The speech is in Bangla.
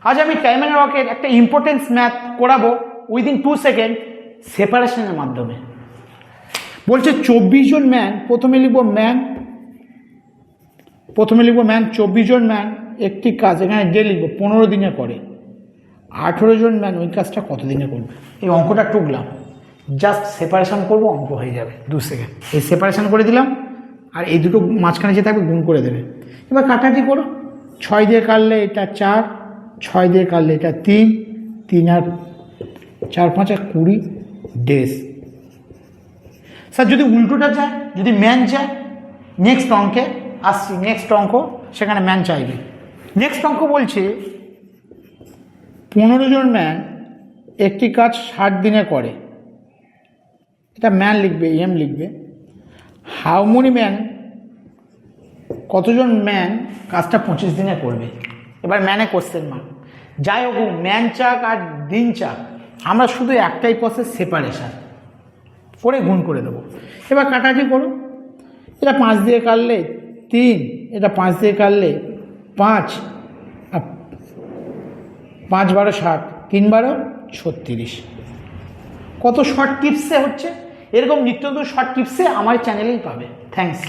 আজ আমি টাইম অ্যান্ড ওয়ার্কের একটা ইম্পর্টেন্স ম্যাথ করাবো উইদিন 2 সেকেন্ড সেপারেশনের মাধ্যমে। বলছে 24 জন ম্যান, প্রথমে লিখবো ম্যান 24 জন ম্যান একটি কাজ, এখানে ডে লিখবো 15 দিনে করে। 18 জন ম্যান ওই কাজটা কত দিনে করবে। এই অঙ্কটা টুকলাম, জাস্ট সেপারেশন করবো, অঙ্ক হয়ে যাবে 2 সেকেন্ড। এই সেপারেশন করে দিলাম, আর এই দুটো মাঝখানে যে থাকবে গুণ করে দেবে। এবার কাটাটি করো, 6 দিয়ে কাটলে এটা 4, 6 দিয়ে কাটলে এটা 3, 3 আর 4 5 আর 20 ডেজ। স্যার যদি উল্টোটা চায়, যদি ম্যান চায়, নেক্সট অঙ্কে আসছি। নেক্সট অঙ্ক, সেখানে ম্যান চাইবে। নেক্সট অঙ্ক বলছে 15 জন ম্যান একটি কাজ 60 দিনে করে। এটা ম্যান লিখবে, এম লিখবে। হাউ মেনি ম্যান, কতজন ম্যান কাজটা 25 দিনে করবে। এবার ম্যানে কোশ্চেন মার্ক। যাই হোক, ম্যান চাক আর দিন চাক, আমরা শুধু একটাই প্রসেস, সেপারেশন করে গুণ করে দেবো। এবার কাটাটি করো, এটা 5 দিয়ে কাটলে 3, এটা 5 দিয়ে কাটলে 5, আর 5 12 60, 3 12 36। কত শর্ট টিপসে হচ্ছে। এরকম নিত্য নতুন শর্ট টিপসে আমার চ্যানেলেই পাবে। থ্যাংকস।